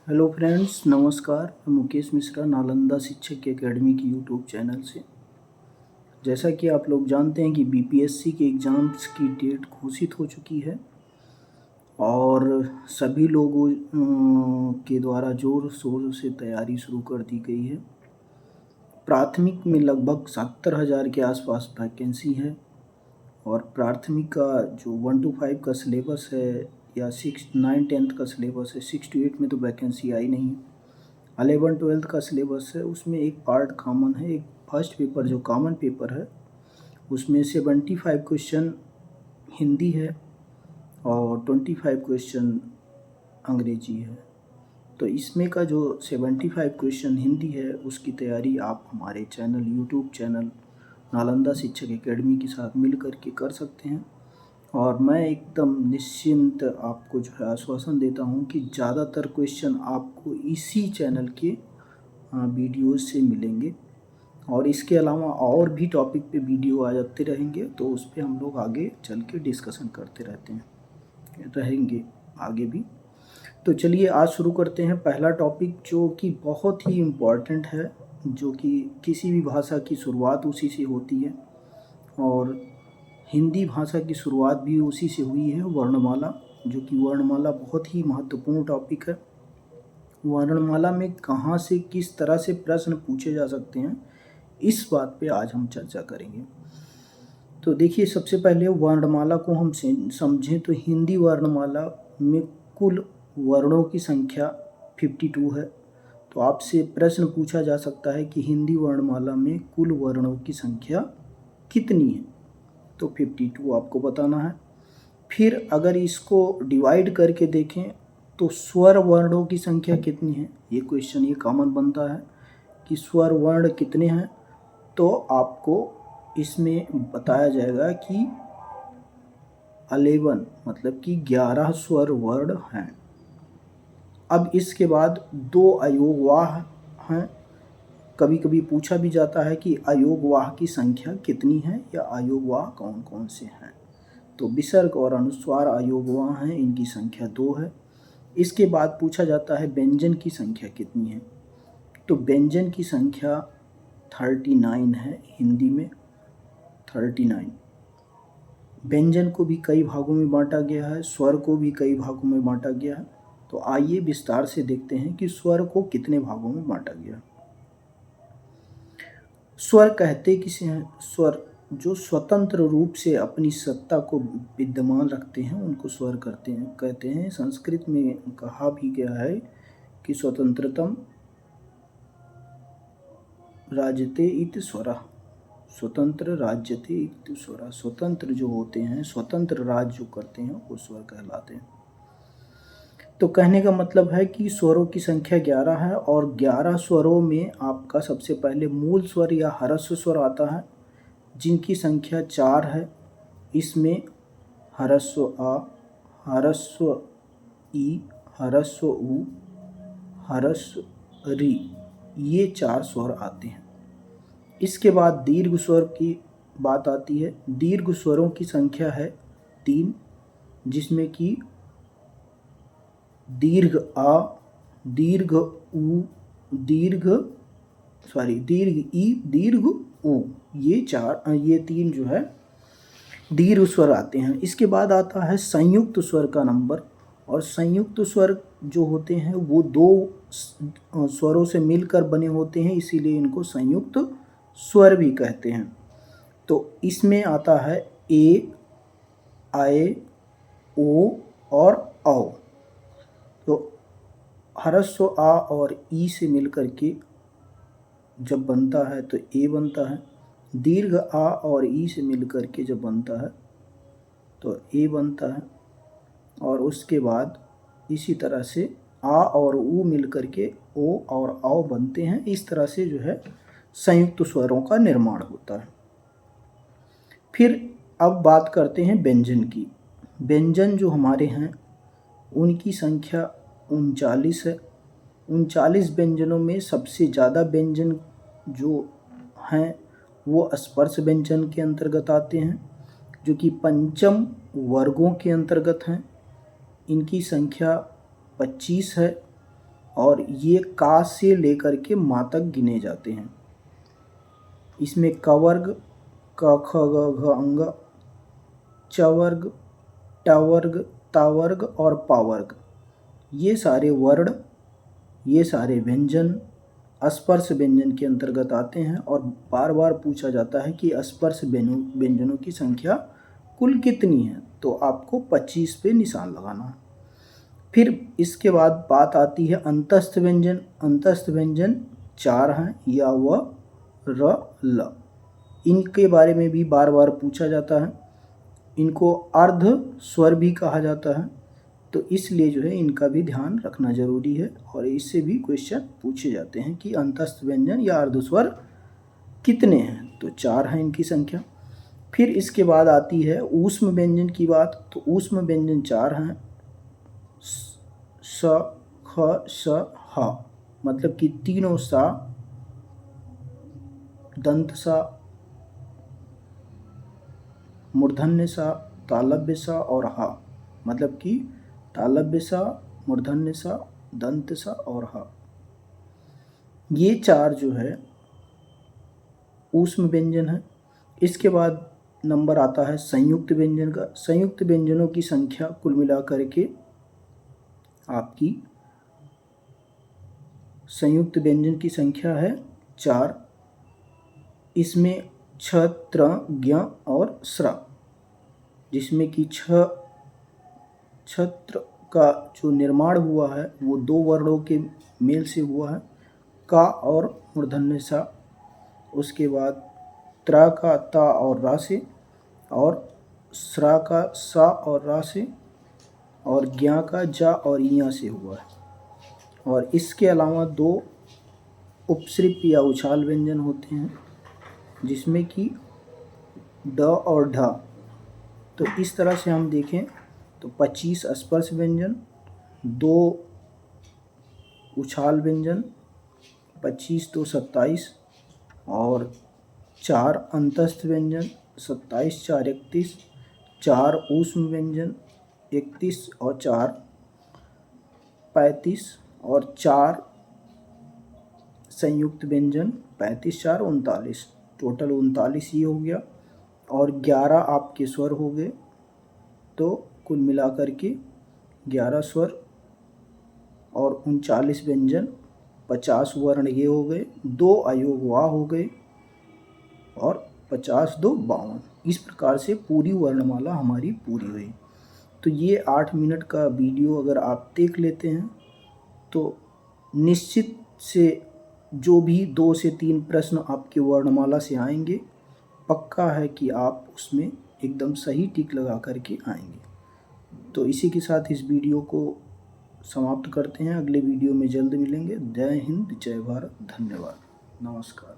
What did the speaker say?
Hello friends, नमस्कार। मैं मुकेश मिश्रा, नालंदा शिक्षक एकेडमी की यूट्यूब चैनल से। जैसा कि आप लोग जानते हैं कि बीपीएससी के एग्ज़ाम्स की डेट घोषित हो चुकी है और सभी लोगों के द्वारा ज़ोर शोर से तैयारी शुरू कर दी गई है। प्राथमिक में लगभग 70,000 के आसपास वैकेंसी है और प्राथमिक का जो 1 to 5 का सिलेबस है या 6, 9, 10th का सिलेबस है, 6 to 8 में तो वैकेंसी आई नहीं है। 11, 12th का सिलेबस है, उसमें एक पार्ट कॉमन है। एक फर्स्ट पेपर जो कॉमन पेपर है उसमें 75 क्वेश्चन हिंदी है और 25 क्वेश्चन अंग्रेजी है। तो इसमें का जो 75 क्वेश्चन हिंदी है उसकी तैयारी आप हमारे चैनल यूट्यूब चैनल नालंदा शिक्षक एकेडमी के साथ मिल कर के कर सकते हैं। और मैं एकदम निश्चिंत आपको जो है आश्वासन देता हूं कि ज़्यादातर क्वेश्चन आपको इसी चैनल के वीडियोस से मिलेंगे और इसके अलावा और भी टॉपिक पे वीडियो आ जाते रहेंगे, तो उस पर हम लोग आगे चल के डिस्कशन करते रहेंगे आगे भी। तो चलिए आज शुरू करते हैं। पहला टॉपिक जो कि बहुत ही इम्पॉर्टेंट है, जो कि किसी भी भाषा की शुरुआत उसी से होती है और हिंदी भाषा की शुरुआत भी उसी से हुई है, वर्णमाला। जो कि वर्णमाला बहुत ही महत्वपूर्ण टॉपिक है। वर्णमाला में कहाँ से किस तरह से प्रश्न पूछे जा सकते हैं, इस बात पे आज हम चर्चा करेंगे। तो देखिए, सबसे पहले वर्णमाला को हम समझें तो हिंदी वर्णमाला में कुल वर्णों की संख्या 52 है। तो आपसे प्रश्न पूछा जा सकता है कि हिंदी वर्णमाला में कुल वर्णों की संख्या कितनी है, तो 52 आपको बताना है। फिर अगर इसको डिवाइड करके देखें तो स्वर वर्णों की संख्या कितनी है, ये क्वेश्चन ये कॉमन बनता है कि स्वर वर्ण कितने हैं। तो आपको इसमें बताया जाएगा कि 11 मतलब कि 11 स्वर वर्ण हैं। अब इसके बाद 2 अयोगवाह हैं। कभी कभी पूछा भी जाता है कि अयोगवाह की संख्या कितनी है या अयोगवाह कौन कौन से हैं। तो विसर्ग और अनुस्वार अयोगवाह हैं, इनकी संख्या 2 है। इसके बाद पूछा जाता है व्यंजन की संख्या कितनी है, तो व्यंजन की संख्या 39 है हिंदी में, 39। व्यंजन को भी कई भागों में बांटा गया है, स्वर को भी कई भागों में बांटा गया है। तो आइए विस्तार से देखते हैं कि स्वर को कितने भागों में बांटा गया। स्वर कहते किसे हैं? स्वर जो स्वतंत्र रूप से अपनी सत्ता को विद्यमान रखते हैं उनको स्वर कहते हैं। संस्कृत में कहा भी गया है कि स्वतंत्रतम राजते इति स्वरः, स्वतंत्र राज्यते इति स्वरः। स्वतंत्र जो होते हैं, स्वतंत्र राज जो करते हैं वो स्वर कहलाते हैं। तो कहने का मतलब है कि स्वरों की संख्या 11 है और 11 स्वरों में आपका सबसे पहले मूल स्वर या ह्रस्व स्वर आता है, जिनकी संख्या 4 है। इसमें ह्रस्व आ, ह्रस्व ई, ह्रस्व उ, ह्रस्व री, ये 4 स्वर आते हैं। इसके बाद दीर्घ स्वर की बात आती है। दीर्घ स्वरों की संख्या है 3, जिसमें कि दीर्घ आ, दीर्घ उ, दीर्घ ई, दीर्घ उ, ये 3 जो है दीर्घ स्वर आते हैं। इसके बाद आता है संयुक्त स्वर का नंबर, और संयुक्त स्वर जो होते हैं वो 2 स्वरों से मिलकर बने होते हैं, इसीलिए इनको संयुक्त स्वर भी कहते हैं। तो इसमें आता है ए, आए, ओ और औ। तो ह्रस्व आ और ई से मिलकर के जब बनता है तो ए बनता है। दीर्घ आ और ई से मिलकर के जब बनता है तो ए बनता है। और उसके बाद इसी तरह से आ और ऊ मिलकर के ओ और औ बनते हैं। इस तरह से जो है संयुक्त स्वरों का निर्माण होता है। फिर अब बात करते हैं व्यंजन की। व्यंजन जो हमारे हैं उनकी संख्या 39 है। 39 व्यंजनों में सबसे ज़्यादा व्यंजन जो हैं वो स्पर्श व्यंजन के अंतर्गत आते हैं, जो कि पंचम वर्गों के अंतर्गत हैं। इनकी संख्या 25 है और ये का से लेकर के मा तक गिने जाते हैं। इसमें क वर्ग, क ख ग घ अंग, च वर्ग, ट वर्ग, ता वर्ग और पा वर्ग, ये सारे वर्ण, ये सारे व्यंजन स्पर्श व्यंजन के अंतर्गत आते हैं। और बार बार पूछा जाता है कि स्पर्श व्यंजनों की संख्या कुल कितनी है, तो आपको 25 पे निशान लगाना है। फिर इसके बाद बात आती है अंतस्थ व्यंजन। अंतस्थ व्यंजन 4 हैं, या, व, र, ल। इनके बारे में भी बार बार पूछा जाता है। इनको अर्ध स्वर भी कहा जाता है, तो इसलिए जो है इनका भी ध्यान रखना जरूरी है। और इससे भी क्वेश्चन पूछे जाते हैं कि अंतस्थ व्यंजन या अर्धस्वर कितने हैं, तो 4 हैं इनकी संख्या। फिर इसके बाद आती है ऊष्म व्यंजन की बात। तो ऊष्म व्यंजन 4 हैं, स, ख, स, ह, मतलब कि तीनों सा, दंत सा, मूर्धन्य सा, तालव्य सा और हा, मतलब कि तालव्य सा, मूर्धन्य सा, दंत सा और हा, ये 4 जो है ऊष्म व्यंजन है। इसके बाद नंबर आता है संयुक्त व्यंजन का। संयुक्त व्यंजनों की संख्या कुल मिलाकर के आपकी संयुक्त व्यंजन की संख्या है 4। इसमें छ, त्र, ज्ञ और स्र, जिसमें कि छत्र का जो निर्माण हुआ है वो 2 वर्णों के मेल से हुआ है, का और मूर्धन्य सा। उसके बाद त्रा का ता और रा से, और स्रा का सा और रा से, और ज्ञा का जा और इया से हुआ है। और इसके अलावा 2 उपसर्ग या उछाल व्यंजन होते हैं, जिसमें कि ड और ढ। तो इस तरह से हम देखें तो 25 स्पर्श व्यंजन, 2 उछाल व्यंजन, 25 तो 27, और 4 अंतस्थ व्यंजन, 27 4 31, 4 ऊष्म व्यंजन 31 और 4 35, और 4 संयुक्त व्यंजन 35 4 39, टोटल 39 ये हो गया। और 11 आपके स्वर हो गए, तो कुल मिलाकर के 11 स्वर और 39 व्यंजन, 50 वर्ण ये हो गए, 2 अयोग वा हो गए, और 50 2 52। इस प्रकार से पूरी वर्णमाला हमारी पूरी हुई। तो ये 8 मिनट का वीडियो अगर आप देख लेते हैं तो निश्चित से जो भी 2 से 3 प्रश्न आपके वर्णमाला से आएंगे, पक्का है कि आप उसमें एकदम सही टिक लगा करके आएंगे। तो इसी के साथ इस वीडियो को समाप्त करते हैं। अगले वीडियो में जल्द मिलेंगे। जय हिंद, जय भारत, धन्यवाद, नमस्कार।